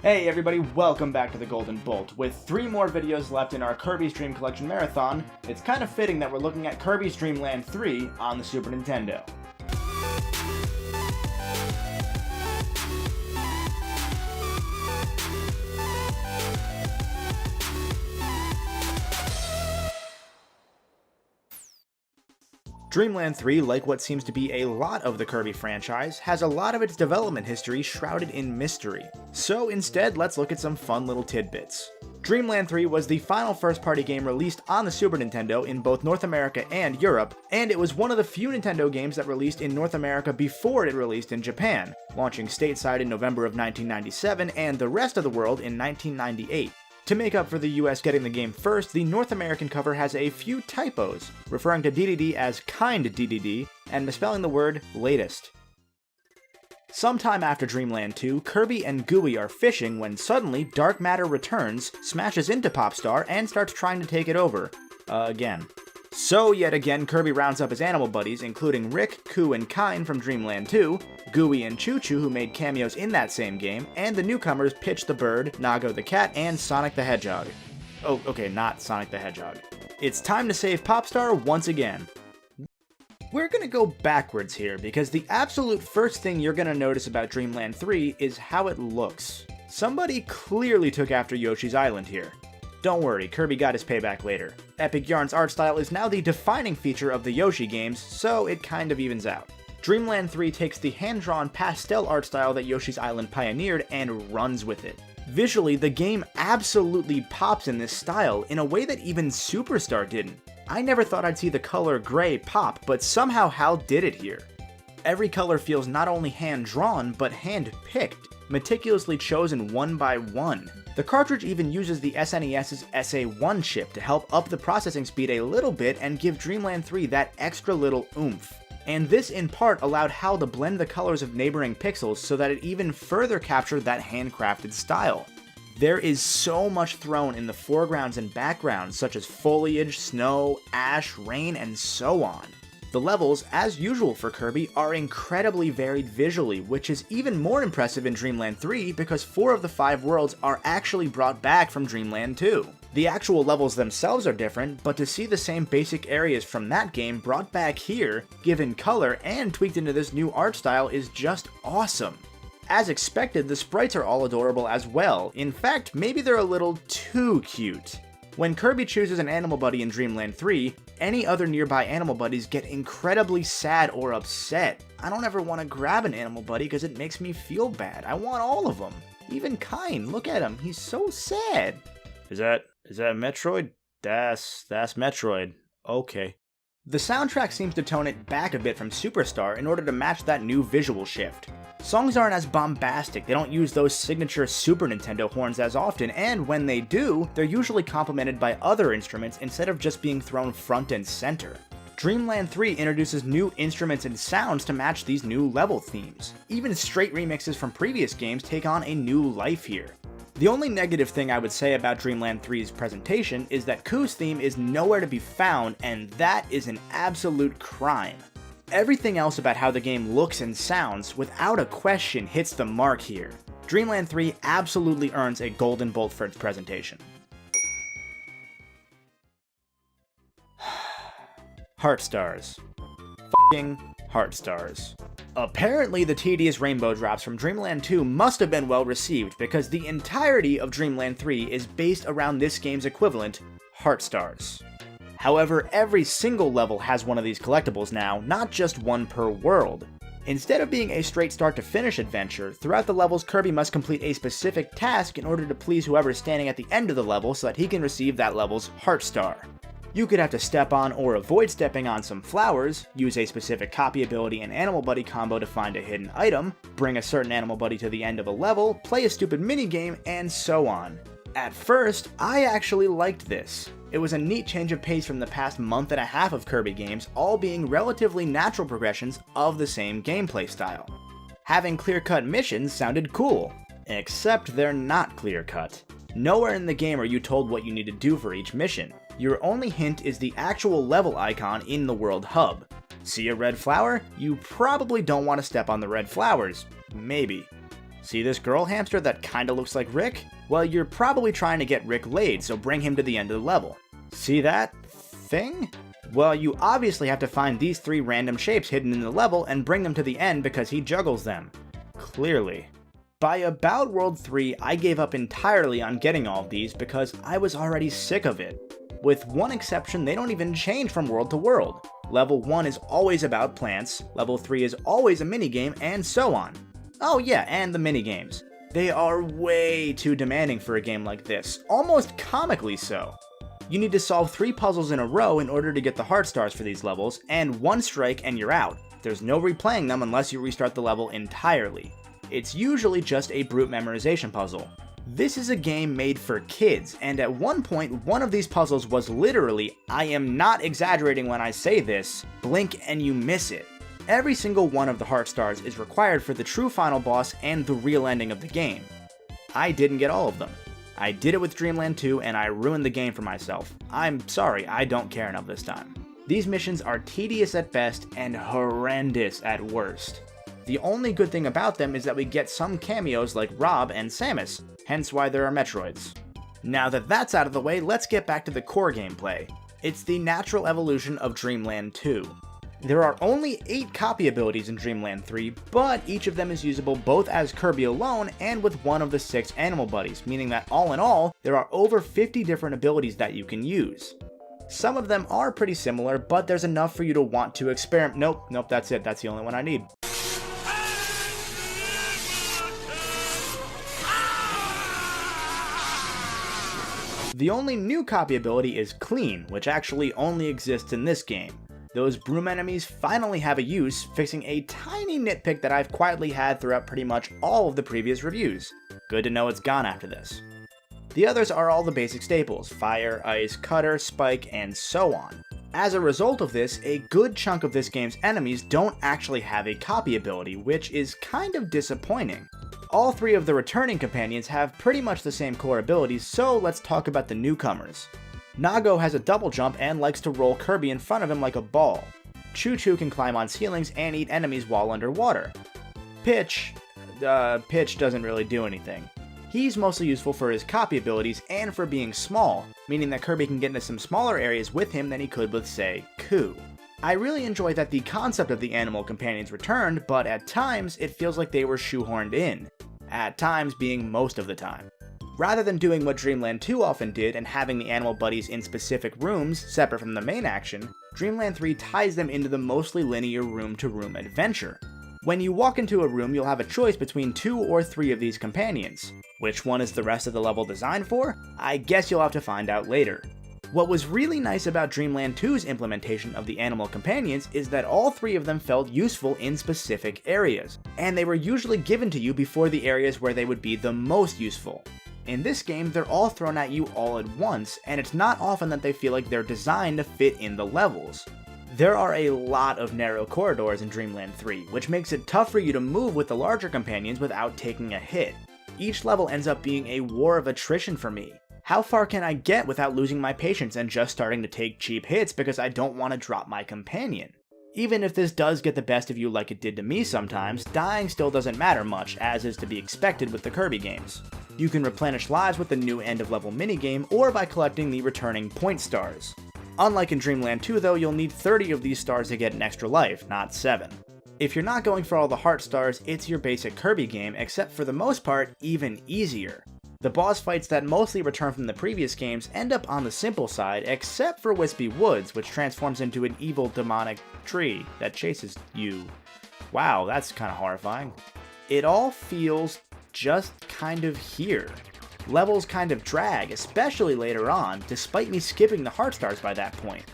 Hey everybody, welcome back to the Golden Bolt. With 3 more videos left in our Kirby's Dream Collection Marathon, it's kind of fitting that we're looking at Kirby's Dream Land 3 on the Super Nintendo. Dream Land 3, like what seems to be a lot of the Kirby franchise, has a lot of its development history shrouded in mystery. So instead, let's look at some fun little tidbits. Dream Land 3 was the final first-party game released on the Super Nintendo in both North America and Europe, and it was one of the few Nintendo games that released in North America before it released in Japan, launching stateside in November of 1997 and the rest of the world in 1998. To make up for the US getting the game first, the North American cover has a few typos, referring to DDD as Kind DDD, and misspelling the word latest. Sometime after Dream Land 2, Kirby and Gooey are fishing when suddenly Dark Matter returns, smashes into Popstar, and starts trying to take it over. Again. So, yet again, Kirby rounds up his animal buddies, including Rick, Coo, and Kine from Dream Land 2, Gooey and Choo Choo, who made cameos in that same game, and the newcomers Pitch the Bird, Nago the Cat, and Sonic the Hedgehog. Oh, okay, not Sonic the Hedgehog. It's time to save Popstar once again. We're gonna go backwards here, because the absolute first thing you're gonna notice about Dream Land 3 is how it looks. Somebody clearly took after Yoshi's Island here. Don't worry, Kirby got his payback later. Epic Yarn's art style is now the defining feature of the Yoshi games, so it kind of evens out. Dream Land 3 takes the hand-drawn pastel art style that Yoshi's Island pioneered and runs with it. Visually, the game absolutely pops in this style in a way that even Superstar didn't. I never thought I'd see the color gray pop, but somehow HAL did it here. Every color feels not only hand-drawn, but hand-picked, meticulously chosen one by one. The cartridge even uses the SNES's SA1 chip to help up the processing speed a little bit and give Dream Land 3 that extra little oomph. And this in part allowed HAL to blend the colors of neighboring pixels so that it even further captured that handcrafted style. There is so much thrown in the foregrounds and backgrounds, such as foliage, snow, ash, rain, and so on. The levels, as usual for Kirby, are incredibly varied visually, which is even more impressive in Dream Land 3 because 4 of the 5 worlds are actually brought back from Dream Land 2. The actual levels themselves are different, but to see the same basic areas from that game brought back here, given color, and tweaked into this new art style is just awesome. As expected, the sprites are all adorable as well. In fact, maybe they're a little too cute. When Kirby chooses an animal buddy in Dream Land 3, any other nearby animal buddies get incredibly sad or upset. I don't ever want to grab an animal buddy because it makes me feel bad. I want all of them. Even Kine, look at him, he's so sad. Is that Metroid? That's Metroid. Okay. The soundtrack seems to tone it back a bit from Superstar in order to match that new visual shift. Songs aren't as bombastic, they don't use those signature Super Nintendo horns as often, and when they do, they're usually complemented by other instruments instead of just being thrown front and center. Dream Land 3 introduces new instruments and sounds to match these new level themes. Even straight remixes from previous games take on a new life here. The only negative thing I would say about Dream Land 3's presentation is that Coo's theme is nowhere to be found, and that is an absolute crime. Everything else about how the game looks and sounds, without a question, hits the mark here. Dream Land 3 absolutely earns a Golden Bolt for its presentation. Heart Stars. F***ing Heart Stars. Apparently, the tedious rainbow drops from Dream Land 2 must have been well received because the entirety of Dream Land 3 is based around this game's equivalent, Heart Stars. However, every single level has one of these collectibles now, not just one per world. Instead of being a straight start to finish adventure, throughout the levels Kirby must complete a specific task in order to please whoever is standing at the end of the level so that he can receive that level's Heart Star. You could have to step on or avoid stepping on some flowers, use a specific copy ability and animal buddy combo to find a hidden item, bring a certain animal buddy to the end of a level, play a stupid minigame, and so on. At first, I actually liked this. It was a neat change of pace from the past month and a half of Kirby games, all being relatively natural progressions of the same gameplay style. Having clear-cut missions sounded cool, except they're not clear-cut. Nowhere in the game are you told what you need to do for each mission. Your only hint is the actual level icon in the world hub. See a red flower? You probably don't want to step on the red flowers. Maybe. See this girl hamster that kinda looks like Rick? Well, you're probably trying to get Rick laid, so bring him to the end of the level. See that thing? Well, you obviously have to find these 3 random shapes hidden in the level and bring them to the end because he juggles them. Clearly. By about World 3, I gave up entirely on getting all of these because I was already sick of it. With one exception, they don't even change from world to world. Level 1 is always about plants, level 3 is always a minigame, and so on. Oh yeah, and the minigames. They are way too demanding for a game like this, almost comically so. You need to solve 3 puzzles in a row in order to get the heart stars for these levels, and 1 strike and you're out. There's no replaying them unless you restart the level entirely. It's usually just a brute memorization puzzle. This is a game made for kids, and at one point, one of these puzzles was literally, I am not exaggerating when I say this, blink and you miss it. Every single one of the heart stars is required for the true final boss and the real ending of the game. I didn't get all of them. I did it with Dreamland 2 and I ruined the game for myself. I'm sorry, I don't care enough this time. These missions are tedious at best and horrendous at worst. The only good thing about them is that we get some cameos like Rob and Samus, hence why there are Metroids. Now that that's out of the way, let's get back to the core gameplay. It's the natural evolution of Dreamland 2. There are only 8 copy abilities in Dreamland 3, but each of them is usable both as Kirby alone and with one of the 6 animal buddies, meaning that all in all, there are over 50 different abilities that you can use. Some of them are pretty similar, but there's enough for you to want to experiment. Nope, that's it, that's the only one I need. The only new copy ability is Clean, which actually only exists in this game. Those broom enemies finally have a use, fixing a tiny nitpick that I've quietly had throughout pretty much all of the previous reviews. Good to know it's gone after this. The others are all the basic staples: fire, ice, cutter, spike, and so on. As a result of this, a good chunk of this game's enemies don't actually have a copy ability, which is kind of disappointing. All 3 of the returning companions have pretty much the same core abilities, so let's talk about the newcomers. Nago has a double jump and likes to roll Kirby in front of him like a ball. Choo Choo can climb on ceilings and eat enemies while underwater. Pitch doesn't really do anything. He's mostly useful for his copy abilities and for being small, meaning that Kirby can get into some smaller areas with him than he could with, say, Coo. I really enjoy that the concept of the animal companions returned, but at times it feels like they were shoehorned in. At times being most of the time. Rather than doing what Dreamland 2 often did and having the animal buddies in specific rooms, separate from the main action, Dreamland 3 ties them into the mostly linear room-to-room adventure. When you walk into a room, you'll have a choice between 2 or 3 of these companions. Which one is the rest of the level designed for? I guess you'll have to find out later. What was really nice about Dreamland 2's implementation of the animal companions is that all 3 of them felt useful in specific areas, and they were usually given to you before the areas where they would be the most useful. In this game, they're all thrown at you all at once, and it's not often that they feel like they're designed to fit in the levels. There are a lot of narrow corridors in Dreamland 3, which makes it tough for you to move with the larger companions without taking a hit. Each level ends up being a war of attrition for me. How far can I get without losing my patience and just starting to take cheap hits because I don't want to drop my companion? Even if this does get the best of you like it did to me sometimes, dying still doesn't matter much, as is to be expected with the Kirby games. You can replenish lives with the new end of level minigame or by collecting the returning point stars. Unlike in Dreamland 2 though, you'll need 30 of these stars to get an extra life, not 7. If you're not going for all the heart stars, it's your basic Kirby game, except for the most part, even easier. The boss fights that mostly return from the previous games end up on the simple side, except for Wispy Woods, which transforms into an evil demonic tree that chases you. Wow, that's kinda horrifying. It all feels just kind of here. Levels kind of drag, especially later on, despite me skipping the heart stars by that point.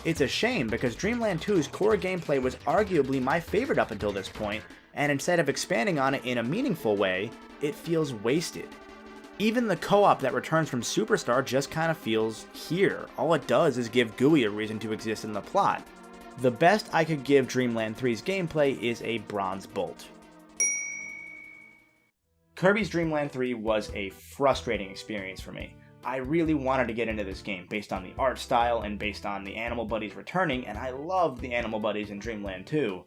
It's a shame because Dreamland 2's core gameplay was arguably my favorite up until this point, and instead of expanding on it in a meaningful way, it feels wasted. Even the co-op that returns from Superstar just kind of feels here. All it does is give GUI a reason to exist in the plot. The best I could give Dreamland 3's gameplay is a bronze bolt. Kirby's Dream Land 3 was a frustrating experience for me. I really wanted to get into this game based on the art style and based on the animal buddies returning, and I loved the animal buddies in Dreamland 2.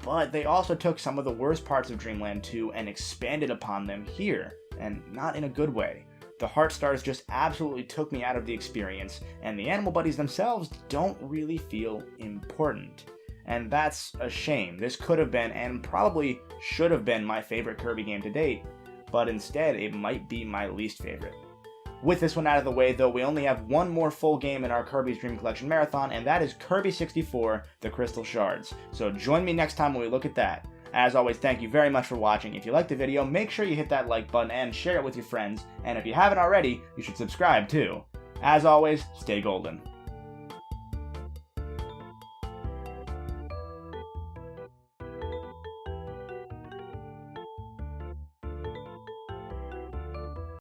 but they also took some of the worst parts of Dreamland 2 and expanded upon them here, and not in a good way. The Heart Stars just absolutely took me out of the experience, and the animal buddies themselves don't really feel important. And that's a shame. This could have been, and probably should have been, my favorite Kirby game to date, but instead it might be my least favorite. With this one out of the way, though, we only have one more full game in our Kirby's Dream Collection Marathon, and that is Kirby 64, The Crystal Shards. So join me next time when we look at that. As always, thank you very much for watching. If you liked the video, make sure you hit that like button and share it with your friends, and if you haven't already, you should subscribe too. As always, stay golden.